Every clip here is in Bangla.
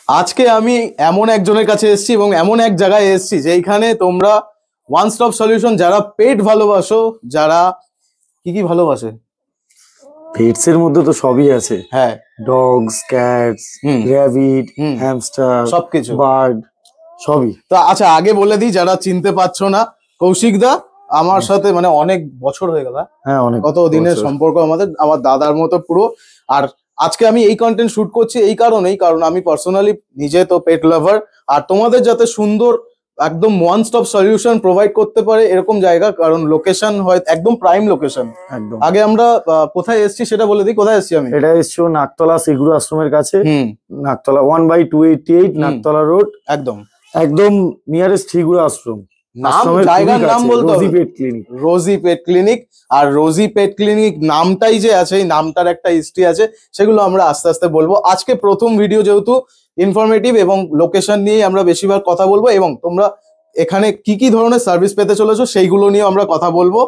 আজকে আমি এমন একজনের কাছে এসেছি এবং এমন এক জায়গায় এসেছি যেখানে তোমরা ওয়ান স্টপ সলিউশন, যারা পেট ভালোবাসো, যারা কি কি ভালোবাসে, পেটস এর মধ্যে তো সবই আছে। হ্যাঁ, ডগস, ক্যাটস, র্যাবিট, হ্যামস্টার, সবকিছু, বার্ড, সবই। তো আচ্ছা আগে বলে দিই যারা চিনতে পারছো না, কৌশিক দা আমার সাথে মানে অনেক বছর হয়ে গেল। হ্যাঁ, অনেক কত দিনের সম্পর্ক আমাদের, আমার দাদার মতো পুরো। আর আজকে আমি এই কন্টেন্ট শুট করছি এই কারণেই, কারণ আমি পার্সোনালি নিজে তো পেট লাভার, আর তোমাদের যাতে সুন্দর একদম ওয়ান স্টপ সলিউশন প্রোভাইড করতে পারে এরকম জায়গা, কারণ লোকেশন হয় একদম প্রাইম লোকেশন। একদম। আগে আমরা কোথায় এসেছি সেটা বলে দিই। কোথায় এসেছি আমি? এটা এসছো নাকতলা শ্রীগুরু আশ্রমের কাছে। নাকতলা 1/288 নাকতলা রোড, একদম একদম নিয়ারেস্ট শ্রীগুরু আশ্রম। জায়গার নাম বলতে রোজি পেট ক্লিনিক। রোজি পেট ক্লিনিক। আর রোজি পেট ক্লিনিক নামটাই যে আছে, এই নামটার একটা হিস্ট্রি আছে, সেগুলো আমরা আস্তে আস্তে বলবো। আজকে প্রথম ভিডিও যেহেতু ইনফরমেটিভ এবং লোকেশন নিয়ে আমরা বেশিরভাগ কথা বলবো, এবং তোমরা এখানে কি কি ধরনের সার্ভিস পেতে চলেছো সেইগুলো নিয়ে আমরা কথা বলবো।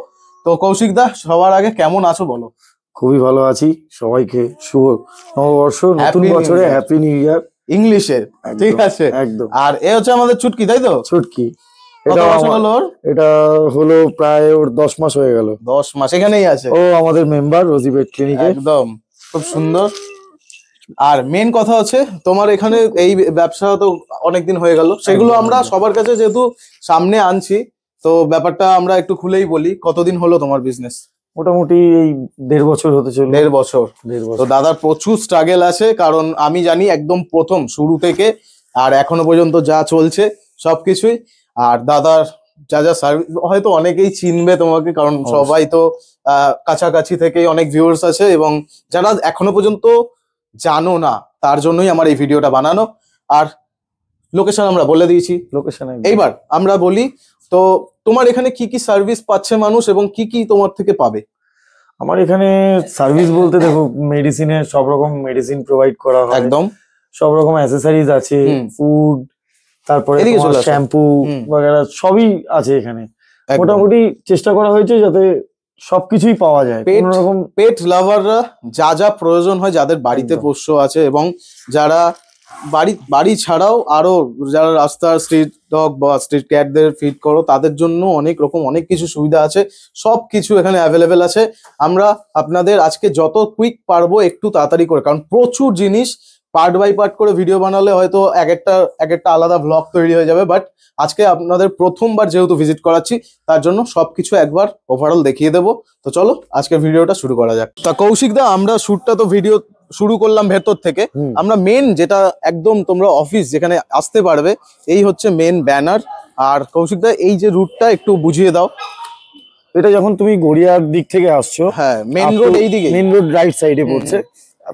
তো কৌশিক দা, সবার আগে কেমন আছো বলো? খুবই ভালো আছি। সবাইকে শুভ নববর্ষ, নতুন বছরে হ্যাপি নিউ ইয়ার ইংলিশের, ঠিক আছে একদম। আর এ হচ্ছে আমাদের চুটকি, তাই তো? চুটকি। এটা হলো প্রায় ওর 10 মাস হয়ে গেল। 10 মাস এখানেই আছে। ও আমাদের মেম্বার রোজি পেট ক্লিনিকে। একদম খুব সুন্দর। আর মেন কথা হচ্ছে তোমার এখানে এই ব্যবসা তো অনেকদিন হয়ে গেল, সেগুলো আমরা সবার কাছে যেহেতু সামনে আনছি, তো ব্যাপারটা আমরা একটু খুলেই বলি। কতদিন হলো তোমার বিজনেস? মোটামুটি এই 1.5 বছর হতে চলল। 1.5 বছর। তো দাদার প্রচুর স্ট্রাগল আছে, কারণ আমি জানি একদম প্রথম শুরু থেকে আর এখনো পর্যন্ত যা চলছে সবকিছুই। আর দাদার যা যা সার্ভিস, হয়তো অনেকেই চিনবে তোমাকে, কারণ সবাই তো কাছাকাছি থেকেই অনেক ভিউয়ার্স আছে, এবং যারা এখনো পর্যন্ত জানো না তার জন্যই আমার এই ভিডিওটা বানানো। আর লোকেশন আমরা বলে দিয়েছি। লোকেশন এইবার আমরা বলি, তো তোমার এখানে কি কি সার্ভিস পাচ্ছে মানুষ এবং কি কি তোমার থেকে পাবে? আমার এখানে সার্ভিস বলতে দেখো, মেডিসিনের সব রকম মেডিসিন প্রোভাইড করা হয়। একদম সব রকম অ্যাসেসরিজ আছে, ফুড, তারপরে শ্যাম্পু বগেরা সবই আছে এখানে। মোটামুটি চেষ্টা করা হয়েছে যাতে সবকিছুই পাওয়া যায়। কোনো রকম পেট লাভাররা যা যা প্রয়োজন হয়, যাদের বাড়িতে পোষ্য আছে এবং যারা বাড়ি ছাড়াও আরো যারা রাস্তার স্ট্রিট ডগ বা স্ট্রিট ক্যাটদের ফিড করো, তাদের জন্য অনেক কিছু সুবিধা আছে। সব কিছু এখানে অ্যাভেলেবেল আছে। আমরা আপনাদের আজকে যত কুইক পারবো একটু তাড়াতাড়ি করে, কারণ প্রচুর জিনিস পার্ট বাই পার্ট করে ভিডিও বানালে হয়তো এক একটা আলাদা ভ্লগ তৈরি হয়ে যাবে, বাট আজকে আপনাদের প্রথমবার যেহেতু ভিজিট করাচ্ছি, তার জন্য সবকিছু একবার ওভারঅল দেখিয়ে দেবো। তো চলো আজকের ভিডিওটা শুরু করা যাক। তা কৌশিক দা, আমরা শুটটা তো ভিডিও শুরু করলাম ভেতর থেকে। আমরা মেন যেটা একদম তোমরা অফিস যেখানে আসতে পারবে, এই হচ্ছে মেন ব্যানার। আর কৌশিক দা, এই যে রুটটা একটু বুঝিয়ে দাও। এটা যখন তুমি গড়িয়ার দিক থেকে আসছো, হ্যাঁ মেন রোড এইদিকে, মেন রোড রাইট সাইডে পড়ছে।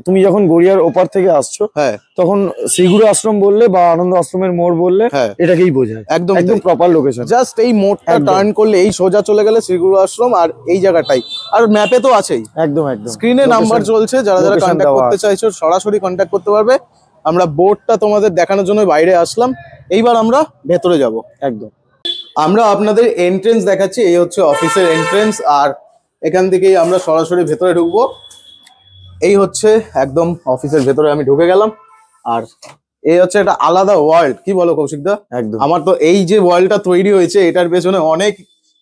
তুমি যখন গড়িয়ার ওপার থেকে আসছো, হ্যাঁ, তখন শ্রীগুরু আশ্রম বললে বা আনন্দ আশ্রমের মোড় বললে এটাকেই বোঝায়। একদম একদম প্রপার লোকেশন। জাস্ট এই মোড়টা টার্ন করলে এই সোজা চলে গেলে শ্রীগুরু আশ্রম, আর এই জায়গাটাই। আর ম্যাপে তো আছেই, একদম একদম স্ক্রিনে নাম্বার চলছে, যারা যারা কন্ট্যাক্ট করতে চাইছো সরাসরি কন্ট্যাক্ট করতে পারবে। আমরা বোর্ডটা তোমাদের দেখানোর জন্য বাইরে আসলাম, এইবার আমরা ভেতরে যাব। একদম আমরা আপনাদের এন্ট্রেন্স দেখাচ্ছি, এই হচ্ছে অফিসের এন্ট্রেন্স, আর এখান থেকেই আমরা সরাসরি ভেতরে ঢুকবো। এই হচ্ছে একদম অফিসের ভেতরে আমি ঢুকে গেলাম। আর এই হচ্ছে একটা আলাদা ওয়ার্ল্ড, কি বলো কৌশিক দা? একদম। আমার তো এই যে ওয়ার্ল্ডটা তৈরি হয়েছে, এটার পেছনে অনেক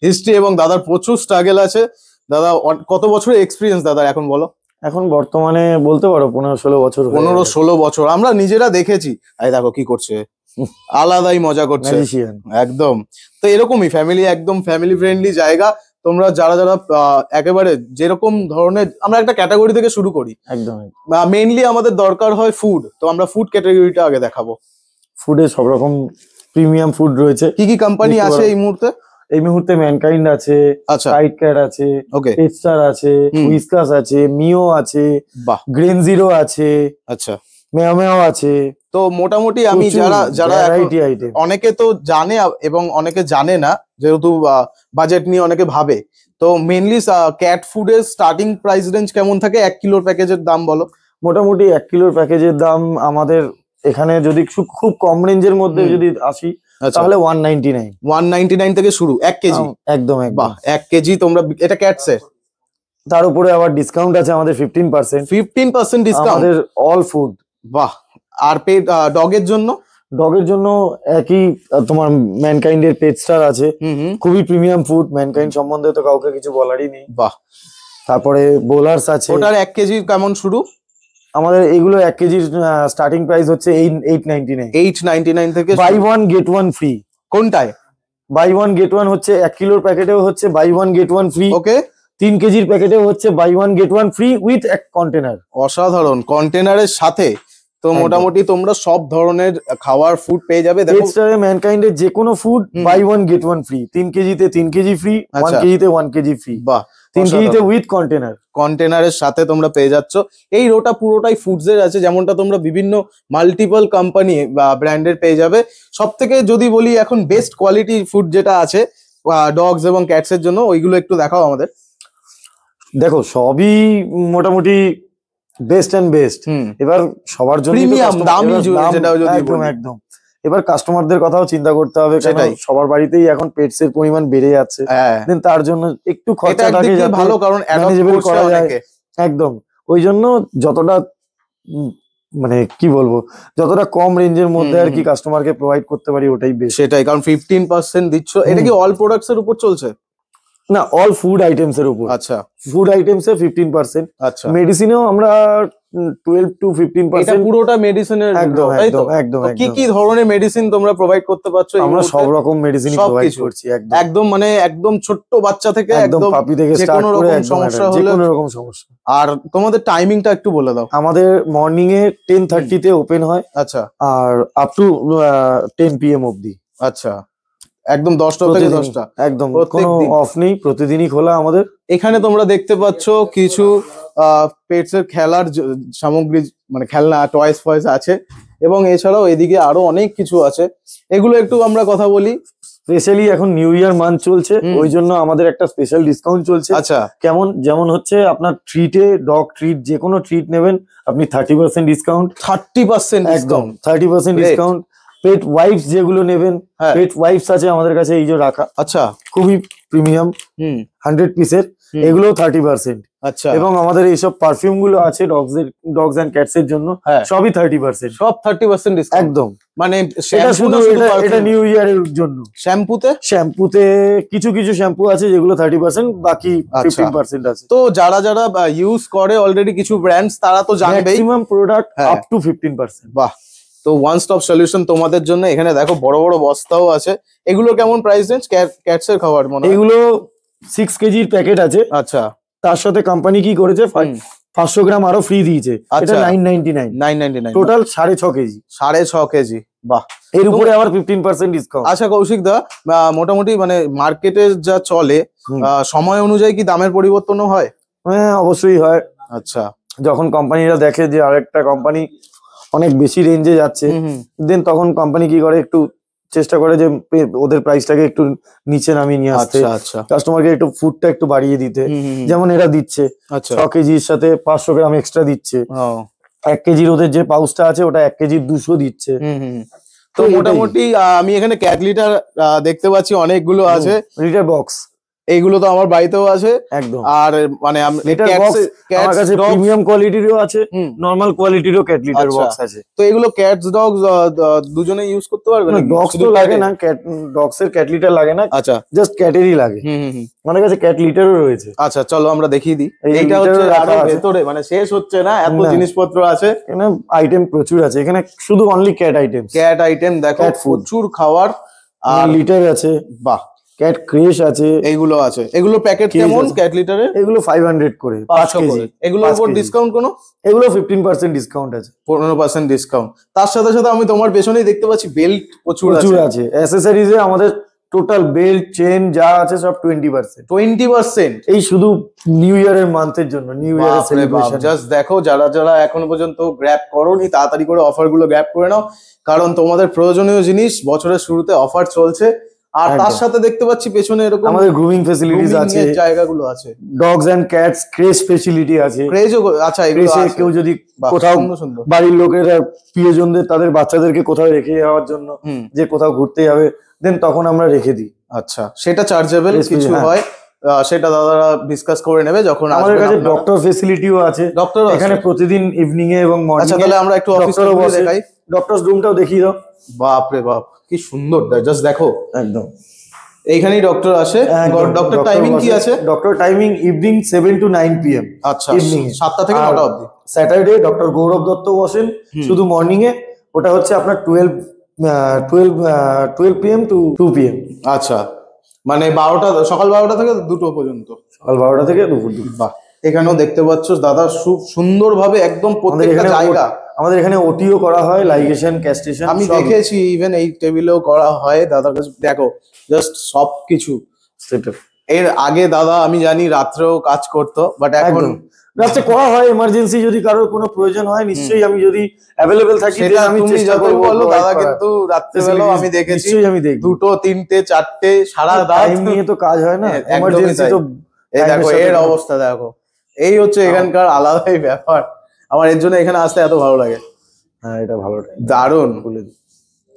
হিস্ট্রি এবং দাদার প্রচুর স্ট্রাগল আছে। দাদা কত বছরের এক্সপিরিয়েন্স দাদা এখন বলো? এখন বর্তমানে বলতে পারো 15-16 বছর। 15-16 বছর। আমরা নিজেরা দেখেছি। এই দেখো কি করছে, আলাদাই মজা করছে একদম। তো এরকমই ফ্যামিলি, একদম ফ্যামিলি ফ্রেন্ডলি জায়গা। তোমরা যারা যারা একেবারে যেরকম ধরনের, আমরা একটা ক্যাটাগরি থেকে শুরু করি। একদম মেইনলি আমাদের দরকার হয় ফুড, তো আমরা ফুড ক্যাটাগরিটা আগে দেখাবো। ফুডে সব রকম প্রিমিয়াম ফুড রয়েছে। কি কি কোম্পানি আছে এই মুহূর্তে? এই মুহূর্তে ম্যানকাইন্ড আছে, টাইট ক্যাট আছে, টেস্টার আছে, হুইস্কাস আছে, মিও আছে, গ্রেন জিরো আছে, আচ্ছা মেও আছে। তো মোটামুটি আমি যারা অনেকে তো জানে এবং অনেকে জানে না, যেহেতু বাজেট নিয়ে অনেকে ভাবে, তো মেইনলি ক্যাট ফুডের স্টার্টিং প্রাইস রেঞ্জ কেমন থাকে? 1 কিলোর প্যাকেজের দাম বলো। মোটামুটি 1 কিলোর প্যাকেজের দাম আমাদের এখানে যদি খুব কম রেঞ্জের মধ্যে যদি আসি, তাহলে 199 থেকে শুরু 1 কেজি। একদম বাহ, 1 কেজি তোমরা, এটা ক্যাটসের। তার উপরে আবার ডিসকাউন্ট আছে আমাদের 15% ডিসকাউন্ট আমাদের অল ফুড। বাহ, আর ডগের জন্য? ডগের জন্য একই তোমার ম্যানকাইন্ড এর পেট স্টার আছে, খুবই প্রিমিয়াম ফুড, ম্যানকাইন্ড সম্বন্ধে তো কাউকে কিছু বলারই নেই। বাহ। তারপরে বোলার্স আছে। ওটার 1 কেজি কেমন শুরু? আমাদের এগুলো 1 কেজির স্টার্টিং প্রাইস হচ্ছে 899 থেকে বাই 1 গেট 1 ফ্রি। কোনটায়? বাই 1 গেট 1 হচ্ছে 1 কিলোর প্যাকেটেও হচ্ছে বাই 1 গেট 1 ফ্রি। ওকে। 3 কেজির প্যাকেটেও হচ্ছে বাই 1 গেট 1 ফ্রি উইথ এক কন্টেনার। অসাধারণ, কন্টেনারের সাথে তো মোটামুটি তোমরা সব ধরনের খাওয়ার ফুড পেয়ে যাবে। দেখো ম্যানকাইন্ড এর যে কোনো ফুড বাই 1 গেট 1 ফ্রি। 3 কেজিতে 3 কেজি ফ্রি, 1 কেজিতে 1 কেজি ফ্রি। বাহ। 3 কেজিতে উইথ কন্টেনারের সাথে তোমরা পেয়ে যাচ্ছ। এই রোটা পুরোটাই ফুডস এর আছে, যেমনটা তোমরা বিভিন্ন মাল্টিপল কোম্পানি বা ব্র্যান্ডের পেয়ে যাবে। সব থেকে যদি বলি এখন বেস্ট কোয়ালিটি ফুড যেটা আছে ডগস এবং ক্যাটস এর জন্য, ওইগুলো একটু দেখাও আমাদের। দেখো সবই মোটামুটি বেস্ট এন্ড বেস্ট। এবার সবার জন্য প্রিমিয়াম দামি যেটা যদি একদম। এবার কাস্টমারদের কথাও চিন্তা করতে হবে, সেটাই সবার বাড়িতেই এখন পেটস এর পরিমাণ বেড়ে যাচ্ছে, দেন তার জন্য একটু খরচাটাকে ভালো, কারণ ম্যানেজেবল করা যায়। একদম, ওই জন্য যতটা মানে কি বলবো, যতটা কম রেঞ্জের মধ্যে আর কি কাস্টমারকে প্রোভাইড করতে পারি ওটাই বেস্ট। সেটাই, কারণ 15% দিচ্ছ। এটা কি অল প্রোডাক্টস এর উপর চলছে? না, অল ফুড আইটেমস এর উপর। আচ্ছা, ফুড আইটেমস এ 15%। আচ্ছা, মেডিসিনেও আমরা 12 to 15%। এটা পুরোটা মেডিসিনের? একদম একদম একদম। কি কি ধরনের মেডিসিন তোমরা প্রোভাইড করতে পারছো? আমরা সব রকম মেডিসিন প্রোভাইড করছি। একদম মানে একদম ছোট্ট বাচ্চা থেকে একদম পাপি থেকে স্টার্ট করে সমস্যা হলে যে কোনো রকম সমস্যা। আর তোমাদের টাইমিংটা একটু বলে দাও। আমাদের মর্নিং এ 10:30 তে ওপেন হয়। আচ্ছা। আর আপ টু 10 PM অবধি। আচ্ছা, একদম 10টা থেকে 10টা, একদম কোনো অফ নেই, প্রতিদিনই খোলা আমাদের। এখানে তোমরা দেখতে পাচ্ছ কিছু পেটস এর খেলার সামগ্রী, মানে খেলনা টয়েস ফয়েস আছে, এবং এছাড়াও এদিকে আরো অনেক কিছু আছে। এগুলো একটু আমরা কথা বলি। স্পেশালি এখন নিউ ইয়ার মান্থ চলছে, ওই জন্য আমাদের একটা স্পেশাল ডিসকাউন্ট চলছে। আচ্ছা, কেমন? যেমন হচ্ছে আপনার ট্রিটে, ডগ ট্রিট যে কোনো ট্রিট নেবেন আপনি 30% ডিসকাউন্ট। 30%? একদম 30% ডিসকাউন্ট। পেট ওয়াইপস যেগুলো নেবেন, পেট ওয়াইপস আছে আমাদের কাছে এই যে রাখা। আচ্ছা, খুবই প্রিমিয়াম, 100 পিসের, এগুলো 30%। আচ্ছা, এবং আমাদের এইসব পারফিউম গুলো আছে ডগস এন্ড ক্যাটস এর জন্য, সবই 30%। সব 30% ডিসকাউন্ট একদম। মানে এটা শুধু এটা নিউ ইয়ারের জন্য। শ্যাম্পুতে কিছু কিছু শ্যাম্পু আছে যেগুলো 30%, বাকি 15% আছে। তো যারা যারা ইউজ করে অলরেডি কিছু ব্র্যান্ডস, তারা তো জানবেই। Maximum product up to 15%। বাহ। তো ওয়ান স্টপ সলিউশন তোমাদের জন্য। এখানে দেখো বড় বড় বস্তাও আছে। এগুলো কেমন প্রাইস রেঞ্জ? ক্যাটস এর খাবার মনে হয় এগুলো 6 কেজির প্যাকেট আছে। আচ্ছা। তার সাথে কোম্পানি কি করেছে, 500 গ্রাম আরো ফ্রি দিয়েছে। এটা 999 টোটাল 6.5 কেজি। 6.5 কেজি। বাহ। এর উপরে আবার 15% ডিসকাউন্ট। আচ্ছা কৌশিক দা, মোটামুটি মানে মার্কেটে যা চলে সময় অনুযায়ী কি দামের পরিবর্তনও হয়? হ্যাঁ, অবশ্যই হয়। আচ্ছা, যখন কোম্পানিরা দেখে যে আরেকটা কোম্পানি অনেক বেশি রেঞ্জে যাচ্ছে, দেন তখন কোম্পানি কি করে, একটু চেষ্টা করে যে ওদের প্রাইসটাকে একটু নিচে নামিয়ে নিয়ে আসতে, কাস্টমারকে একটু ফুডটা একটু বাড়িয়ে দিতে। যেমন এরা দিচ্ছে 6 কেজির সাথে 500 গ্রাম এক্সট্রা দিচ্ছে। 1 কেজির ওদের যে পাউচটা আছে ওটা 1 কেজির 200 দিচ্ছে। তো মোটামুটি আমি এখানে ক্যাট লিটার দেখতে পাচ্ছি অনেকগুলো আছে, লিটার বক্স। এইগুলো তো আমার বাড়িতেও আছে। একদম। আর মানে আমার কাছে প্রিমিয়াম কোয়ালিটিরও আছে, নরমাল কোয়ালিটিরও ক্যাট লিটার বক্স আছে। তো এগুলো ক্যাটস ডগস দুজনেই ইউজ করতে পারবে? না, ডগস তো লাগে না, ডগস এর ক্যাট লিটার লাগে না। আচ্ছা, জাস্ট ক্যাটেরই লাগে। আমার কাছে ক্যাট লিটারও রয়েছে। আচ্ছা, চলো আমরা দেখিয়ে দিই। এইটা হচ্ছে আরো ভেতরে, মানে শেষ হচ্ছে না, এত জিনিসপত্র আছে এখানে। আইটেম প্রচুর আছে এখানে, শুধু only cat item. Cat item দেখো, প্রচুর খাবার। আর লিটার আছে। বাহ। ক্যাট ক্রেশ আছে, এইগুলো আছে। এগুলো প্যাকেট কেমন ক্যাট লিটারে? এগুলো 500 করে, 5 কেজি। এগুলোর উপর ডিসকাউন্ট কোনো? এগুলো 15% ডিসকাউন্ট আছে। 15% ডিসকাউন্ট। তার সাথে সাথে আমি তোমার পেছনেই দেখতে পাচ্ছি বেল্ট প্রচুর আছে। অ্যাসেসরিজে আমাদের টোটাল বেল্ট চেন যা আছে সব 20%। 20%? এই শুধু নিউ ইয়ারের মান্থের জন্য, নিউ ইয়ারের সেলিব্রেশন। জাস্ট দেখো, যারা যারা এখনো পর্যন্ত গ্র্যাব করোনি তাড়াতাড়ি করে অফার গুলো গ্র্যাব করে নাও, কারণ তোমাদের প্রয়োজনীয় জিনিস বছরের শুরুতে অফার চলছে। আর তার সাথে দেখতে পাচ্ছি পেছনে এরকম আমাদের গ্রুমিং ফ্যাসিলিটিস আছে, জায়গাগুলো আছে। Dogs and cats craze facility আছে। আচ্ছা, এগুলো কেউ যদি কোথাও বাড়ির লোকেরা প্রিয়জনদের তাদের বাচ্চাদেরকে কোথাও রেখে যাওয়ার জন্য, যে কোথাও ঘুরতে যাবে, দেন তখন আমরা রেখে দিই। আচ্ছা, সেটা চার্জেবল কিছু হয়? সেটা দাদারা ডিসকাস করে নেবে যখন আমাদের কাছে ডক্টর ফেসিলিটিও আছে। ডক্টর এখানে প্রতিদিন ইভিনিং এ এবং মর্নিং আচ্ছা তাহলে আমরা একটু অফিসে দেখাই, ডক্টরস রুমটাও দেখিয়ে দাও। বাপ রে বাপ কি সুন্দর, জাস্ট দেখো একদম এইখানেই ডক্টর আসে। ডক্টর টাইমিং কি আছে? Doctor timing evening 7 to 9 PM। আচ্ছা ইভিনিং 7টা থেকে 9টা অবধি। স্যাটারডে ডক্টর গৌরব দত্ত বসেন শুধু মর্নিং এ, ওটা হচ্ছে আপনার 12 PM to 2 PM। আচ্ছা মানে 12টা সকাল 12টা থেকে 2টো পর্যন্ত, সকাল 12টা থেকে দুপুর 2। বাহ, এখানেও দেখতে পাচ্ছ দাদা খুব সুন্দর ভাবে একদম প্রত্যেকটা জায়গা। আমাদের এখানে ওটিও করা হয়, লাইগেশন, ক্যাস্ট্রেশন আমি দেখেছি, ইভেন এই টেবিলেও করা হয়। দাদার কাছে দেখো জাস্ট সবকিছু সেটআপ। এর আগে দাদা আমি জানি রাত্রেও কাজ করতো, বাট এখন রাত্রে করা হয় এমার্জেন্সি, যদি কারোর কোনো প্রয়োজন হয় নিশ্চয়ই আমি যদি অ্যাভেলেবেল থাকি সেটা আমি চেষ্টা করব। দাদা কিন্তু রাত্রেবেলাও আমি দেখেছি, নিশ্চয়ই আমি দেখব 2টো 3টে 4টে সারা রাত টাইম নিয়ে তো কাজ হয় না, এমার্জেন্সি তো। এই দেখো এর অবস্থা দেখো, এই হচ্ছে এখানকার আলাদাই ব্যাপার। আমার এর জন্য এখানে আসতে এত ভালো লাগে। হ্যাঁ এটা ভালো, দারুণ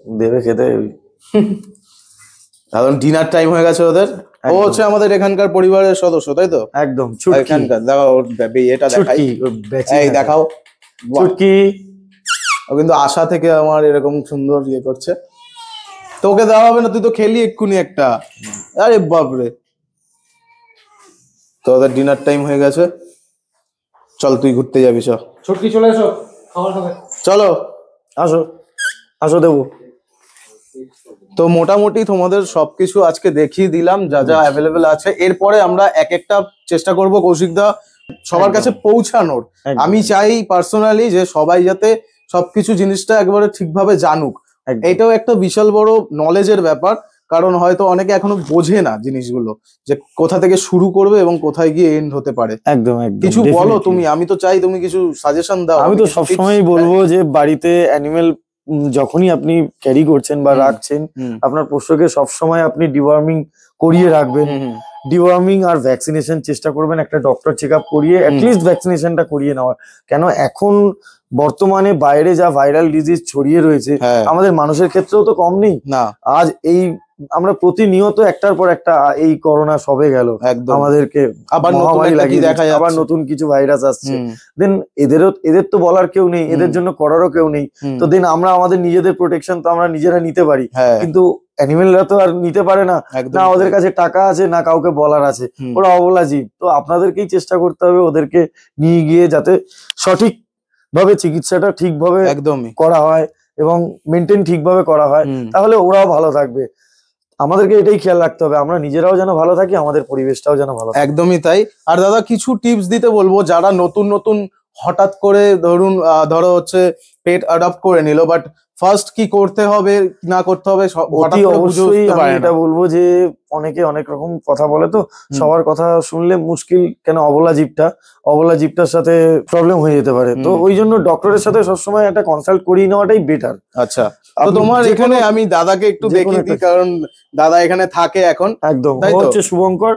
দেবে খেতে। কারণ ডিনার টাইম হয়ে গেছে ওদের। ও হচ্ছে আমাদের এখানকার পরিবারের সদস্য, তাই তো? একদম। এখানকার দেখো এটা দেখাই, এই দেখাও চুটকি। ও কিন্তু আশা থেকে আমার এরকম সুন্দর ইয়ে করছে। তোকে দেওয়া হবে না, তুই তো খেলি এক্ষুনি একটা। আরে বাপরে, তো ওদের ডিনার টাইম হয়ে গেছে। চল তুই ঘুরতে যাবি, চল ছুটকি চলে এসো, খাবার খাবে। চলো আসো আসো দেবো। তো মোটামুটি তোমাদের সবকিছু আজকে দেখিয়ে দিলাম যা যা অ্যাভেলেবেল আছে। এরপরে আমরা এক একটা চেষ্টা করব কৌশিকদা সবার কাছে পৌঁছানোর। আমি চাই পার্সোনালি যে সবাই যাতে সবকিছু জিনিসটা একবারে ঠিকভাবে জানুক। এটাও একটা বিশাল বড় নলেজের ব্যাপার, কারণ হয়তো অনেকে এখনো বোঝে না জিনিসগুলো, যে কোথা থেকে শুরু করবে এবং কোথায় গিয়ে এন্ড হতে পারে। একদম একদম। কিছু বলো তুমি, আমি তো চাই তুমি কিছু সাজেশন দাও। আমি তো সবসময় বলবো যে বাড়িতে অ্যানিমেল যখনই আপনি ক্যারি করছেন বা রাখছেন, আপনার পোষ্যকে সবসময় আপনি ডিওয়ার্মিং করিয়ে রাখবেন। ডিওয়ার্মিং আর ভ্যাকসিনেশন চেষ্টা করবেন, একটা ডক্টর চেক আপ করিয়ে অ্যাটলিস্ট ভ্যাকসিনেশনটা করিয়ে নেওয়ার। কেন এখন বর্তমানে বাইরে যা ভাইরাল ডিজিজ ছড়িয়ে রয়েছে, আমাদের মানুষের ক্ষেত্রেও তো কম নেই না। আজ এই আমরা প্রতিনিয়ত একটার পর একটা, এই করোনা সবে গেল, আমাদেরকে আবার মহামারী লাগিয়ে দেখা যাচ্ছে, আবার নতুন কিছু ভাইরাস আসছে। দেন এদের তো বলার কেউ নেই, এদের জন্য করারও কেউ নেই। তো দেন আমরা আমাদের নিজেদের প্রোটেকশন তো আমরা নিজেরা নিতে পারি, কিন্তু অ্যানিমেলরা তো আর নিতে পারে না। না ওদের কাছে টাকা আছে, না কাউকে বলার আছে, ওরা অবলা জীব। তো আপনাদেরকেই চেষ্টা করতে হবে ওদেরকে নিয়ে গিয়ে যাতে সঠিক ভাবে চিকিৎসাটা ঠিকভাবে একদমই করা হয় এবং মেনটেন ঠিকভাবে করা হয়, তাহলে ওরাও ভালো থাকবে। আমাদেরকে এটাই খেয়াল রাখতে হবে, আমরা নিজেরাও যেন ভালো থাকি, আমাদের পরিবেশটাও যেন ভালো থাকে। একদমই তাই। আর দাদা কিছু টিপস দিতে বলবো, যারা নতুন নতুন হঠাৎ করে ধরো হচ্ছে পেট অ্যাডপ্ট করে নিল, বাট ফার্স্ট কি করতে হবে না করতে হবে অবশ্যই আমি এটা বলবো যে অনেকে অনেক রকম কথা বলে, তো সবার কথা শুনলে মুশকিল। কেন অবলা জীবটার সাথে প্রবলেম হয়ে যেতে পারে, তো ওই জন্য ডক্টরের সাথে সবসময় একটা কনসাল্ট করিয়ে নেওয়াটাই বেটার। আচ্ছা, তো তোমার এখানে আমি দাদাকে একটু দেখিয়ে দিই, কারণ দাদা এখানে থাকে এখন। একদম, ও হচ্ছে শুভঙ্কর,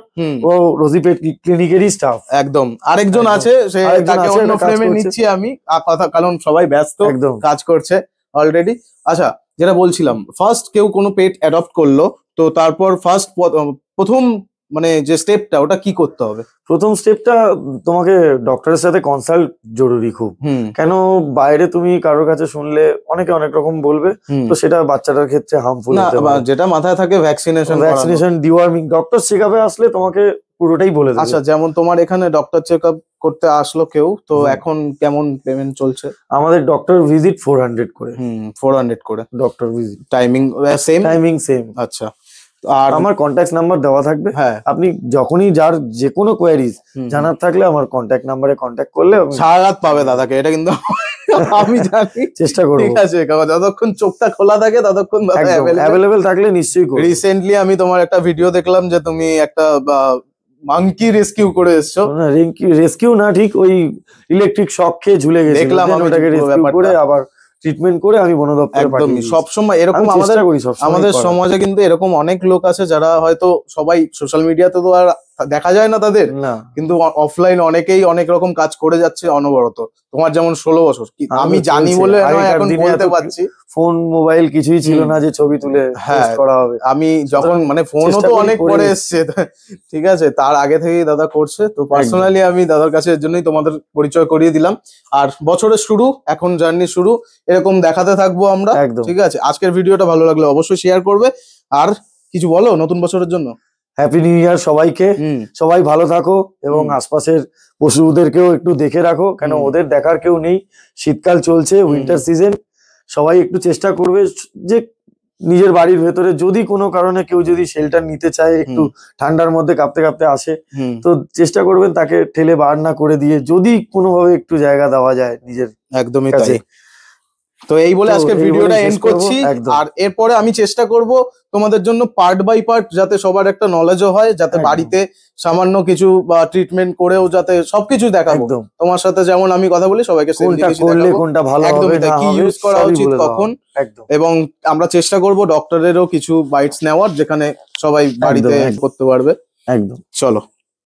ও রোজি পেট ক্লিনিকেরই স্টাফ। একদম, আরেকজন আছে, সে তাকে অন্য ফ্রেমে নিচ্ছি আমি কথা, কারণ সবাই ব্যস্ত কাজ করছে অলরেডি। আচ্ছা, যেটা বলছিলাম, ফার্স্ট কেউ কোনো পেট অ্যাডপ্ট করলো, তো তারপর প্রথম মানে যে স্টেপটা, ওটা কি করতে হবে? প্রথম স্টেপটা তোমাকে ডক্টরের সাথে কনসাল্ট জরুরি খুব। কেন বাইরে তুমি কারোর কাছে শুনলে অনেকে অনেক রকম বলবে, তো সেটা বাচ্চাটার ক্ষেত্রে হার্মফুল হতে পারে। যেটা মাথায় থাকে ভ্যাকসিনেশন, ডিওয়ার্মিং। ডক্টর চেকআপে আসলে তোমাকে পুরোটাই বলে দেবে। আচ্ছা, যেমন তোমার এখানে ডক্টর চেকআপ করতে আসলো কেউ, তো এখন কেমন পেমেন্ট চলছে? আমাদের ডক্টর ভিজিট 400 করে। 400 করে ডক্টর ভিজিট। Timing same? আচ্ছা, আর আমার কন্ট্যাক্ট নাম্বার দেওয়া থাকবে। আপনি যখনই যার যে কোনো কোয়ারিজ জানার থাকলে আমার কন্ট্যাক্ট নাম্বারে কন্ট্যাক্ট করলে সারা রাত পাবে দাদাকে, এটা কিন্তু আমি জানি। চেষ্টা করব, ঠিক আছে? যতক্ষণ চোখটা খোলা থাকে ততক্ষণ অ্যাভেলেবেল থাকলে নিশ্চয়ই করব। রিসেন্টলি আমি তোমার একটা ভিডিও দেখলাম যে তুমি একটা মাঙ্কি রেস্কিউ করে এসছো। না, রেস্কিউ না, ঠিক ওই ইলেকট্রিক শক খেয়ে ঝুলে গেছে, দেখলাম। ওটাকে রেস্কিউ করে আবার ট্রিটমেন্ট করে আমি বন দপ্তরে পাঠিয়ে দিই। সবসময় এরকম আমাদের সমাজে কিন্তু এরকম অনেক লোক আছে যারা হয়তো, সবাই সোশ্যাল মিডিয়াতে তো আর দেখা যায় না তাদের, না কিন্তু অফলাইন অনেকেই অনেক রকম কাজ করে যাচ্ছে অনবরত। তোমার যেমন 16 বছর, আমি তো জানি চলছে। বলে নয়, আগেকার এখন দিনে বলতে এত পারছি। ফোন মোবাইল কিছুই ছিল না যে ছবি তুলে হ্যাঁ, পোস্ট করা হবে। আমি যখন মানে ফোনও চেষ্টা তো করি অনেক করে পরে এসছি। এসছে, ঠিক আছে, তার আগে থেকেই দাদা করছে। তো পার্সোনালি আমি দাদার কাছে এর জন্যই তোমাদের পরিচয় করিয়ে দিলাম। আর বছরের শুরু, এখন জার্নি শুরু, এরকম দেখাতে থাকবো আমরা। একদম। ঠিক আছে, আজকের ভিডিওটা ভালো লাগলে অবশ্যই শেয়ার করবে। আর কিছু বলো নতুন বছরের জন্য। হ্যাপি নিউ ইয়ার সবাইকে। সবাই ভালো থাকো এবং আশপাশের পশুদেরকেও একটু দেখে রাখো, কেন ওদের দেখার কেউ নেই। শীতকাল চলছে, উইন্টার সিজন, সবাই একটু চেষ্টা করবে যে নিজের বাড়ির ভেতরে যদি কোনো কারণে কেউ যদি শেল্টার নিতে চায়, একটু ঠান্ডার মধ্যে কাঁপতে কাঁপতে আসে, তো চেষ্টা করবেন তাকে ঠেলে বার না করে দিয়ে যদি কোনোভাবে একটু জায়গা দেওয়া যায় নিজের। একদমই কাছে। তাই। তো এই বলে তো আজকের এই ভিডিওটা বলেই শেষ এন্ড করবো, করছি। একদম। আর এরপরে আমি চেষ্টা করব তোমাদের জন্য পার্ট বাই পার্ট, যাতে সবার একটা নলেজও হয়, যাতে একদম। বাড়িতে সামান্য কিছু বা ট্রিটমেন্ট করেও যাতে সবকিছু দেখাবো। একদম। তোমার সাথে যেমন আমি কথা বলি, সবাইকে সেম কোনটা জিনিসই করলে দেখাবো। কোনটা ভালো হবে একদমই তাই, না কি হবে ইউজ করা সবই উচিত বলে দেওয়া কখন। হবে। একদম। এবং আমরা চেষ্টা করব ডক্টরেরও কিছু বাইটস নেওয়ার, যেখানে সবাই বাড়িতে একদম, একদম। করতে পারবে। একদম। চলো।